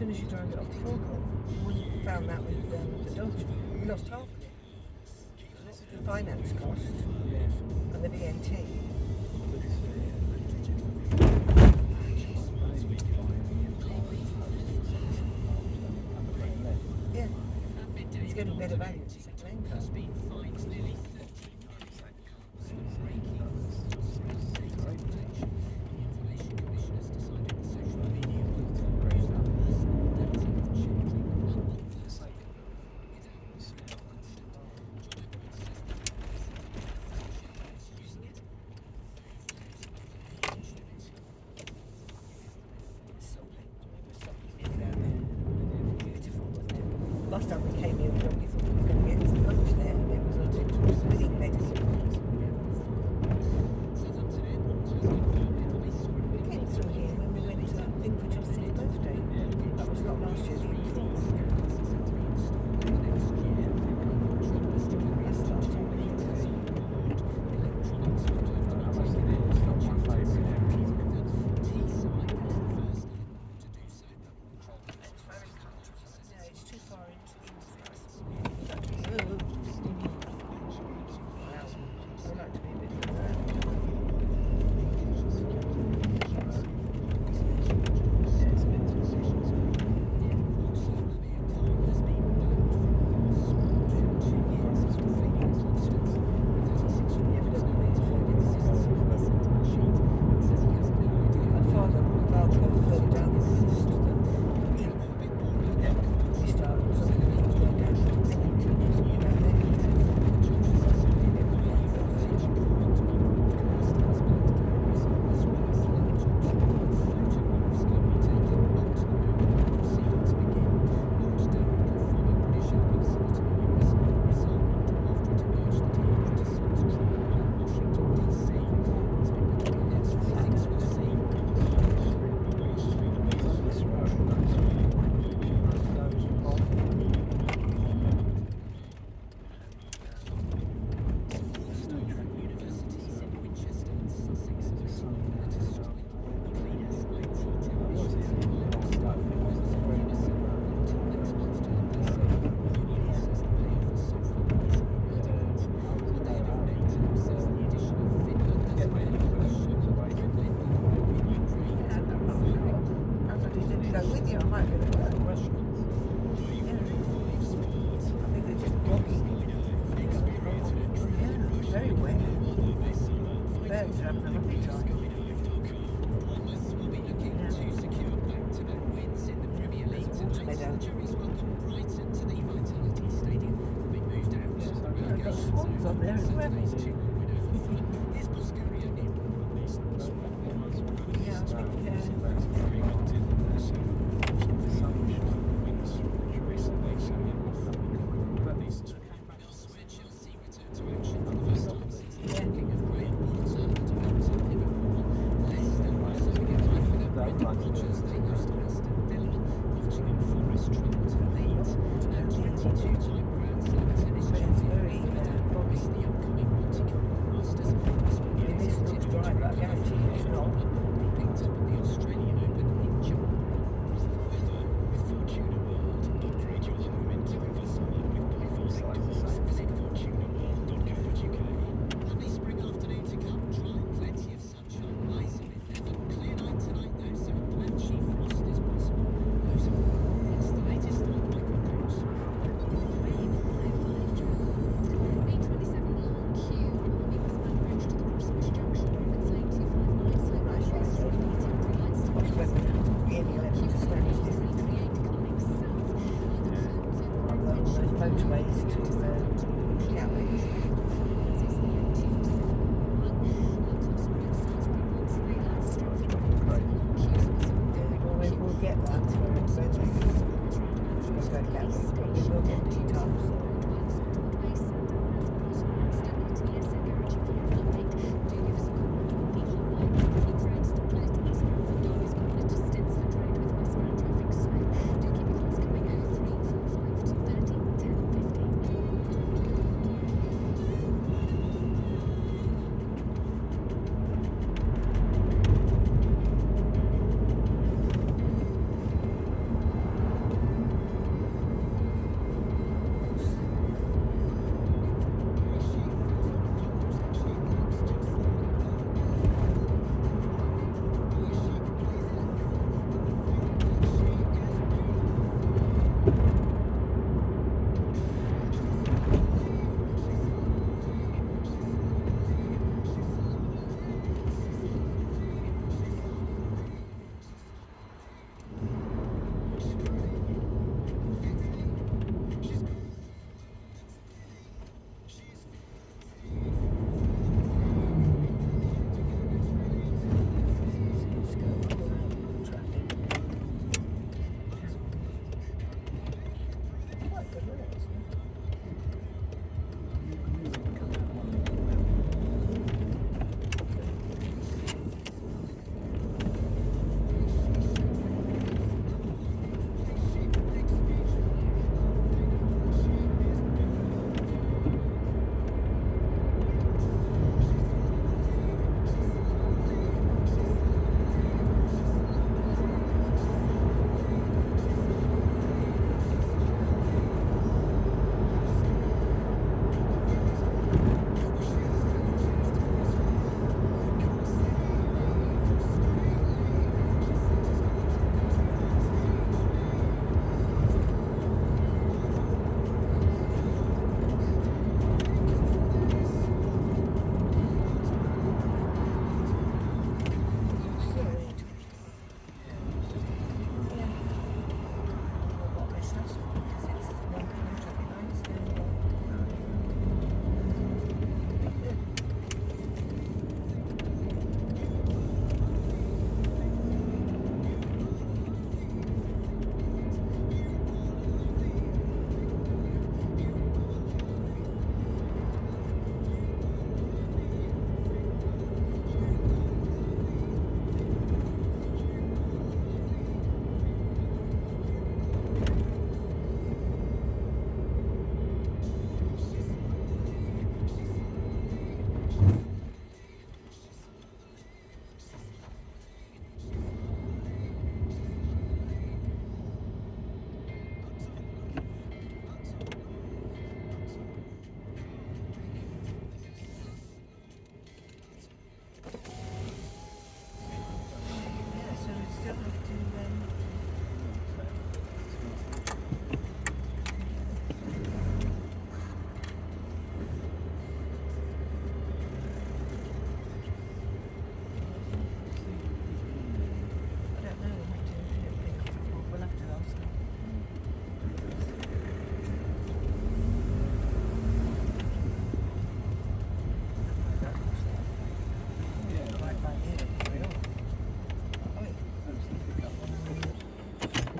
soon as you drove it off the forecourt. We found that with the Dodge. We lost half of it. The finance cost and the VAT. Yeah, it's getting better value in the second-hand car. Last time we came here, we thought we were going to get some lunch there, and it was a bit negative. We came through here when we went to that thing for Justin's birthday. That was not last year, the year before. That's the last time we came through. It's too far into the wow. I'd like to be a bit further out. I'd rather go further down the coast than we start something that goes down to Pennington or something like that. With you, I might go to that restaurant. Yeah. I think they're just groggy. Yeah, very wet. Birds are having a lovely time. Yeah. There's a water meadow. I've got swans on there as well. Yeah, I think this looks dry, but I guarantee you it's not. Motorways to Gatwick. We'll get that for Wednesday. We'll go to Gatwick, but we will get T-Tubs.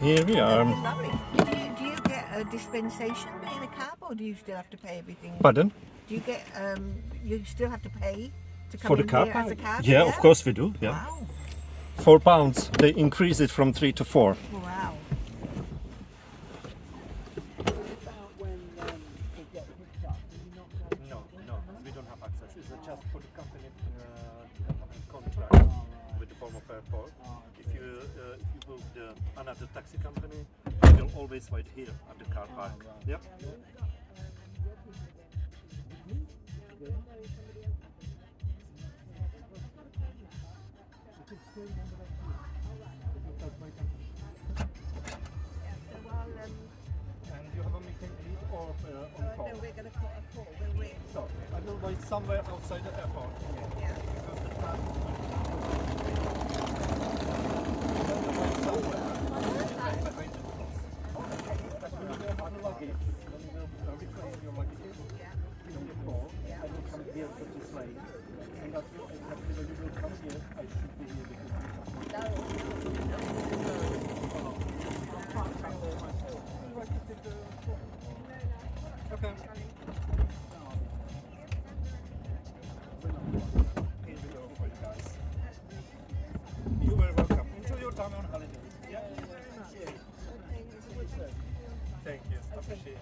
here we are. Lovely. Do you get a dispensation being a cab, or do you still have to pay everything? Pardon? Do you get you still have to pay to come For the in car here as a park? cab? Yeah, of course we do. Yeah, Wow. £4. They increase it from 3 to 4. Wow. No, we don't have access. It's just for the company contract with the Bournemouth Airport. If you book another taxi company, you'll always wait here at the car park. Yep. And you have a meet and greet or on call? No, we're going to put a call. We'll ring. So I will wait somewhere outside the airport. Yeah. Because the time is going to wait somewhere behind the doors. That when you have the luggage, then you will reclaim your luggage from the floor. I will come here to this lane. And that's exactly when you will come here, I should be here because we have Okay. Here we go for you guys. You are welcome. Enjoy your time on holiday. Yeah. Thank you. Appreciate it.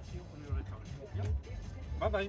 See you when you return. Yeah. Bye bye.